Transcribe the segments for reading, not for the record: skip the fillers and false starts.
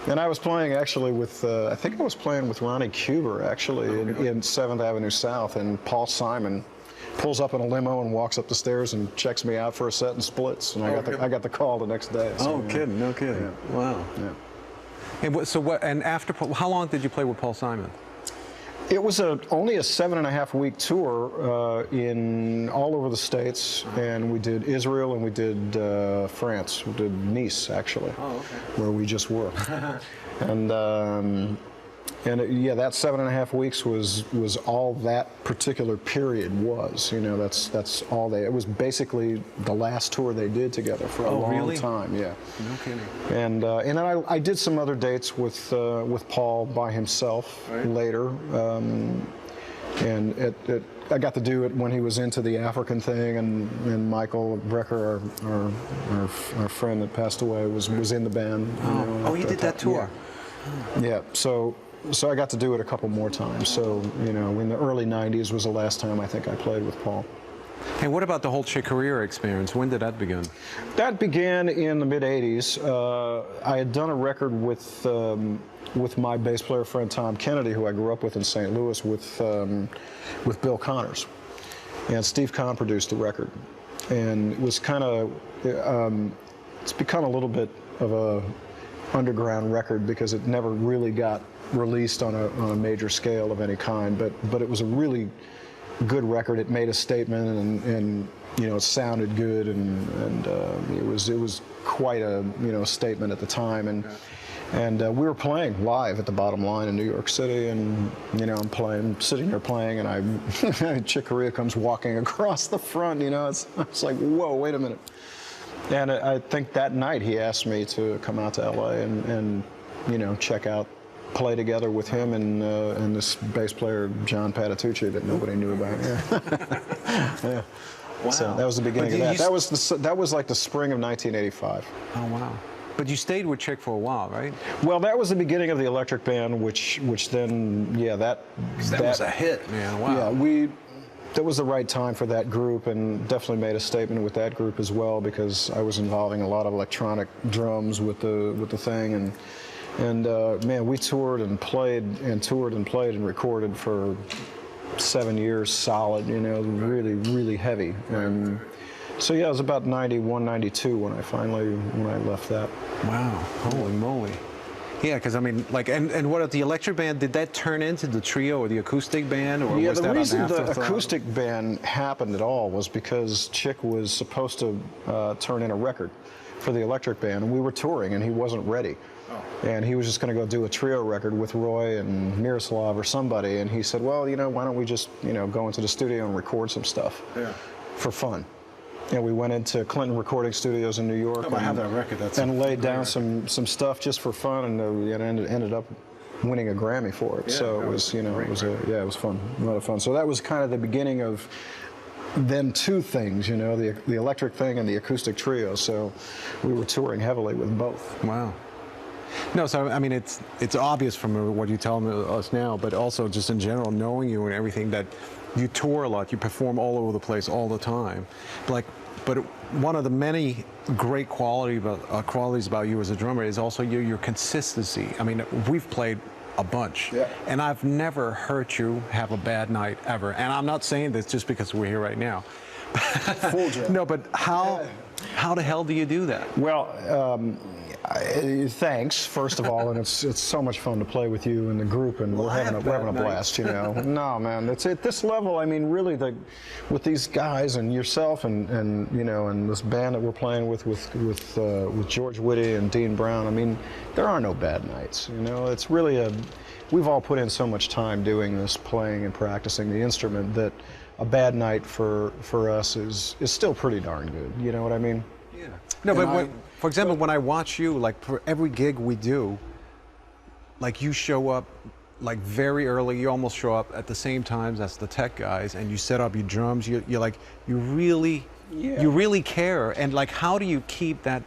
And I was playing actually with, I think I was playing with Ronnie Cuber actually in 7th Avenue South, and Paul Simon pulls up in a limo and walks up the stairs and checks me out for a set and splits, and I got the call the next day. So, kidding, no kidding. Yeah. Wow. Yeah. And so what? And after, how long did you play with Paul Simon? It was only a 7.5-week tour in all over the States, and we did Israel and we did France. We did Nice, actually, where we just were. Yeah, that 7.5 weeks was all that particular period was. You know, that's all they. It was basically the last tour they did together for a long time. Yeah. No kidding. And then I did some other dates with Paul by himself later, and I got to do it when he was into the African thing, and Michael Brecker, our friend that passed away, was in the band. You did that tour. Yeah. So I got to do it a couple more times. So, you know, in the early 90s was the last time I think I played with Paul. And what about the whole Chick Corea experience? When did that begin? That began in the mid-80s. I had done a record with my bass player friend Tom Kennedy, who I grew up with in St. Louis, with Bill Connors. And Steve Conn produced the record. And it was kind of, it's become a little bit of a underground record because it never really got released on a major scale of any kind, but it was a really good record. It made a statement, and you know, it sounded good, and it was quite a statement at the time, and we were playing live at the Bottom Line in New York City, and you know, I'm sitting there playing, and Chick Corea comes walking across the front. You know, it's like, whoa, wait a minute. And I think that night he asked me to come out to LA and you know, play together with him and this bass player John Patitucci that nobody knew about. Yeah. Yeah. Wow. So that was the beginning of that. That was like the spring of 1985. Oh wow. But you stayed with Chick for a while, right? Well, that was the beginning of the Electric Band, which then that was a hit, man. Wow. Yeah, that was the right time for that group, and definitely made a statement with that group as well, because I was involving a lot of electronic drums with the thing, and man, we toured and played and recorded for 7 years solid. You know, really, really heavy. And so yeah, it was about 91, 92 when I left that. Wow, holy moly. Yeah, because I mean, like, and what, the Electric Band, did that turn into the trio or the acoustic band, or was that an afterthought? Yeah, the reason the acoustic band happened at all was because Chick was supposed to turn in a record for the Electric Band, and we were touring, and he wasn't ready. And he was just going to go do a trio record with Roy and Miroslav or somebody, and he said, well, you know, why don't we just, you know, go into the studio and record some stuff for fun. And we went into Clinton Recording Studios in New York. I have that record. And laid down some stuff just for fun, and ended up winning a Grammy for it. Yeah, so it was, you know, it was fun, a lot of fun. So that was kind of the beginning of then two things, you know, the electric thing and the acoustic trio. So we were touring heavily with both. Wow. No, so I mean, it's obvious from what you tell us now, but also just in general, knowing you and everything, that you tour a lot, you perform all over the place all the time. But one of the many great qualities about you as a drummer is also your consistency. I mean, we've played a bunch, and I've never heard you have a bad night ever. And I'm not saying this just because we're here right now. Full job. No, but how the hell do you do that? Well, thanks, first of all, and it's so much fun to play with you and the group, and we're having a blast, you know. No, man, it's at this level. I mean, really, with these guys and yourself and you know, and this band that we're playing with George Whitty and Dean Brown. I mean, there are no bad nights. You know, it's really we've all put in so much time doing this, playing and practicing the instrument, that a bad night for us is still pretty darn good. You know what I mean? Yeah. No, but for example, when I watch you, like for every gig we do, like you show up like very early. You almost show up at the same times as the tech guys, and you set up your drums. You really care. And like, how do you keep that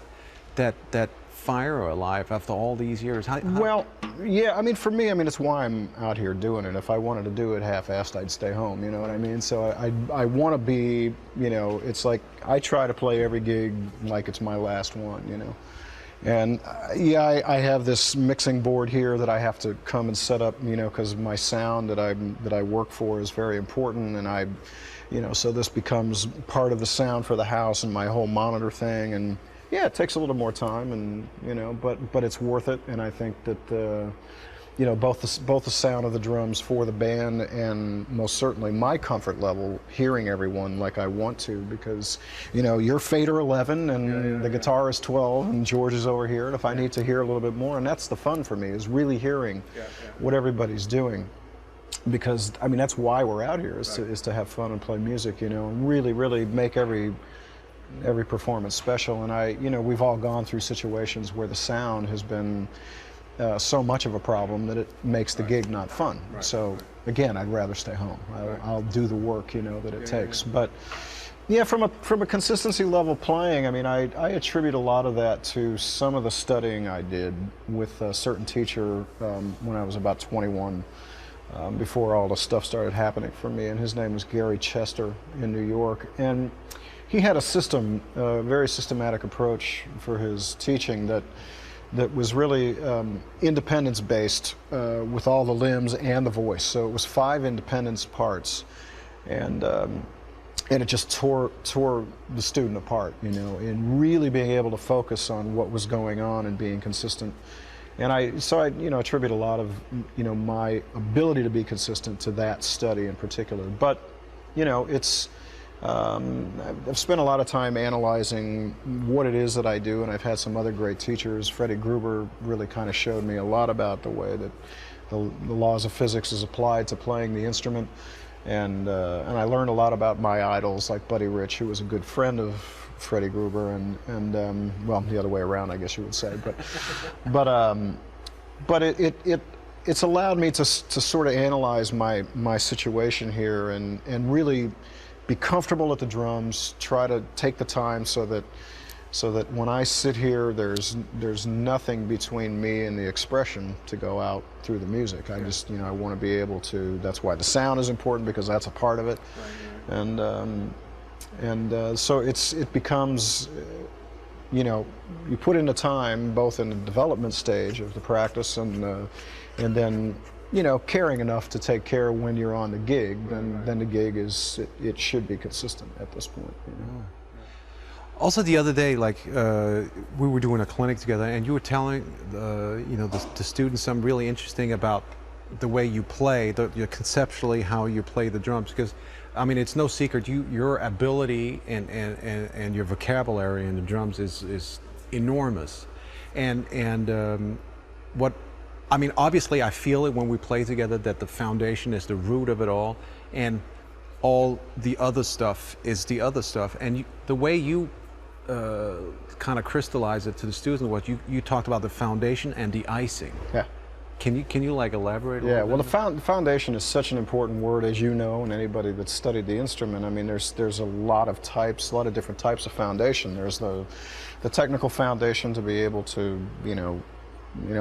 fire alive after all these years? Well, yeah, I mean, for me, I mean, it's why I'm out here doing it. If I wanted to do it half-assed, I'd stay home, you know what I mean? So I want to be, you know, it's like I try to play every gig like it's my last one, you know? And yeah, I have this mixing board here that I have to come and set up, because my sound that I work for is very important, and so this becomes part of the sound for the house and my whole monitor thing. And yeah, it takes a little more time, and but it's worth it. And I think that both the sound of the drums for the band, and most certainly my comfort level hearing everyone like I want to, because you're fader 11 and the guitar is 12 and George is over here, and if I need to hear a little bit more, and that's the fun for me, is really hearing what everybody's doing, because that's why we're out here, is to have fun and play music, and really make every performance special. And we've all gone through situations where the sound has been so much of a problem that it makes the gig not fun. So again, I'd rather stay home. I'll do the work, that it takes. But yeah, from a consistency level playing, I attribute a lot of that to some of the studying I did with a certain teacher when I was about 21, before all the stuff started happening for me. And his name was Gary Chester in New York. And he had a system, a very systematic approach for his teaching that was really independence-based, with all the limbs and the voice. So it was 5 independence parts, and it just tore the student apart, in really being able to focus on what was going on and being consistent. And I attribute a lot of my ability to be consistent to that study in particular. But it's I've spent a lot of time analyzing what it is that I do, and I've had some other great teachers. Freddie Gruber really kind of showed me a lot about the way that the laws of physics is applied to playing the instrument, and I learned a lot about my idols like Buddy Rich, who was a good friend of Freddie Gruber, and well, the other way around, I guess you would say, but it's allowed me to sort of analyze my situation here and really be comfortable at the drums, try to take the time so that when I sit here, there's nothing between me and the expression to go out through the music. I just, I want to be able to, that's why the sound is important, because that's a part of it. And so it becomes, you put in the time, both in the development stage of the practice and then caring enough to take care when you're on the gig, then the gig it should be consistent at this point. Also, the other day, we were doing a clinic together, and you were telling the students something really interesting about the way you play, conceptually how you play the drums. Because it's no secret, your ability and your vocabulary in the drums is enormous, and what. Obviously I feel it when we play together, that the foundation is the root of it all, and all the other stuff is the other stuff. And the way you kind of crystallize it to the students was you talked about the foundation and the icing. Yeah. Can you elaborate a little bit? Well, the foundation is such an important word, as you know, and anybody that's studied the instrument. There's a lot of types, a lot of different types of foundation. There's the technical foundation to be able to,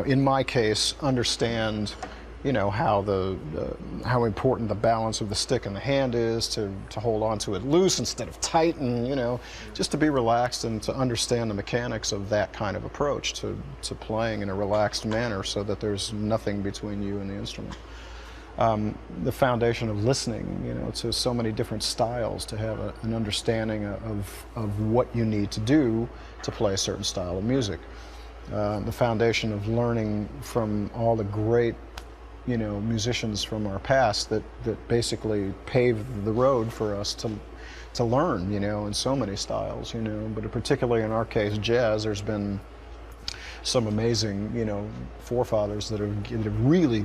in my case, understand, how important the balance of the stick and the hand is, to hold on to it loose instead of tight, and just to be relaxed and to understand the mechanics of that kind of approach to playing in a relaxed manner, so that there's nothing between you and the instrument. The foundation of listening, to so many different styles, to have an understanding of what you need to do to play a certain style of music. The foundation of learning from all the great, musicians from our past that basically paved the road for us to learn, in so many styles, but particularly in our case, jazz. There's been some amazing, forefathers that have really,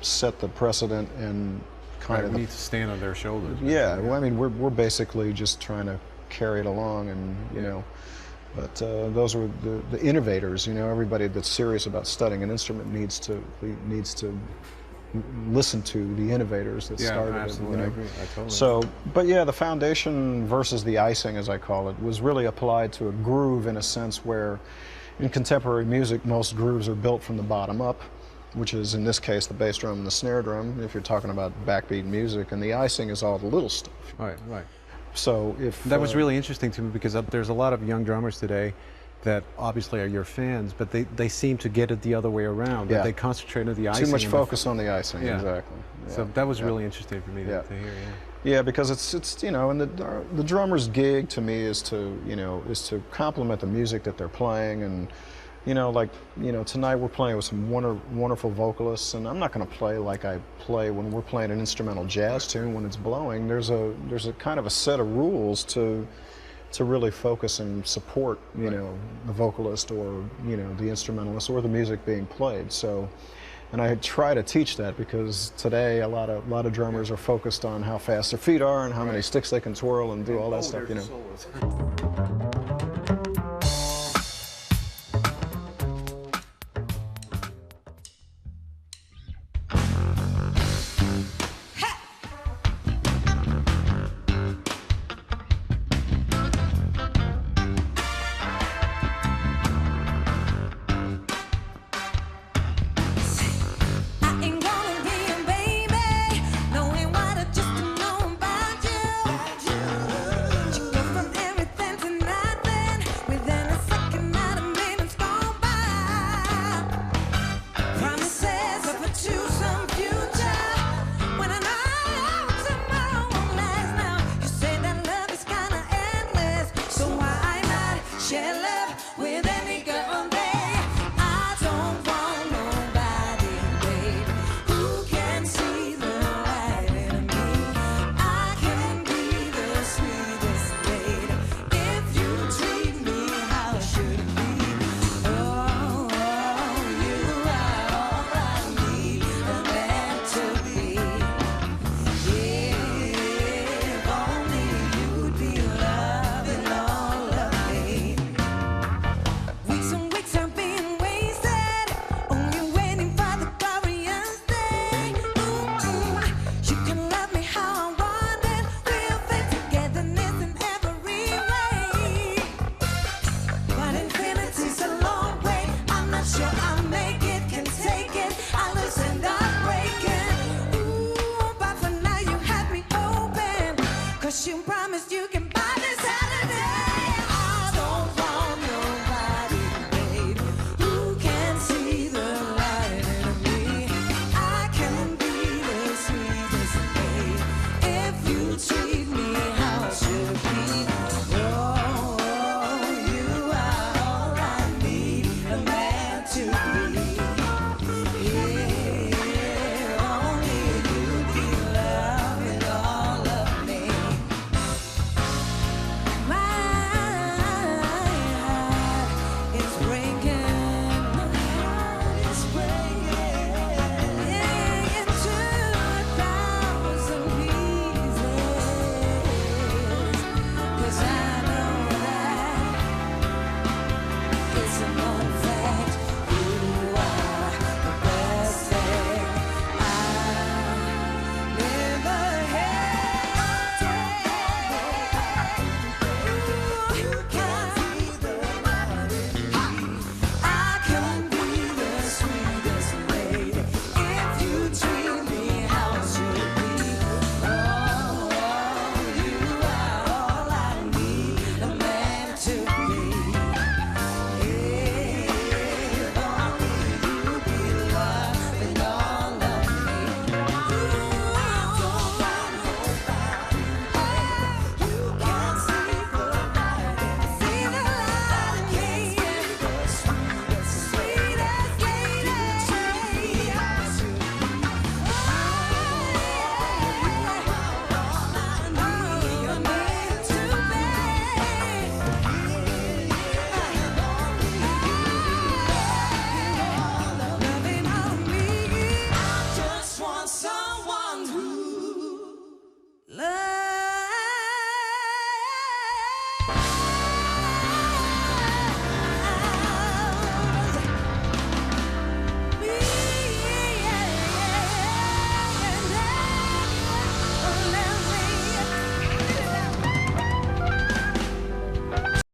set the precedent and kind of. We need to stand on their shoulders. Yeah, well, we're basically just trying to carry it along, and But those are the innovators. Everybody that's serious about studying an instrument needs to listen to the innovators that started it. Absolutely. I agree. I totally So, but yeah, the foundation versus the icing, as I call it, was really applied to a groove, in a sense where in contemporary music most grooves are built from the bottom up, which is in this case the bass drum and the snare drum, if you're talking about backbeat music, and the icing is all the little stuff. Right. So if that was really interesting to me, because there's a lot of young drummers today that obviously are your fans, but they seem to get it the other way around. Yeah. That they concentrate on the icing. Too much and focus on the icing, Yeah. exactly. So Yeah. that was Yeah. really interesting for me Yeah. to hear. Yeah. Yeah, because it's you know, and the drummer's gig to me is to is to complement the music that they're playing, and like tonight we're playing with some wonderful vocalists, and I'm not going to play like I play when we're playing an instrumental jazz tune when it's blowing. There's a kind of a set of rules to really focus and support the vocalist or the instrumentalist or the music being played. So. And I try to teach that because today a lot of drummers are focused on how fast their feet are and how many sticks they can twirl and do all that stuff.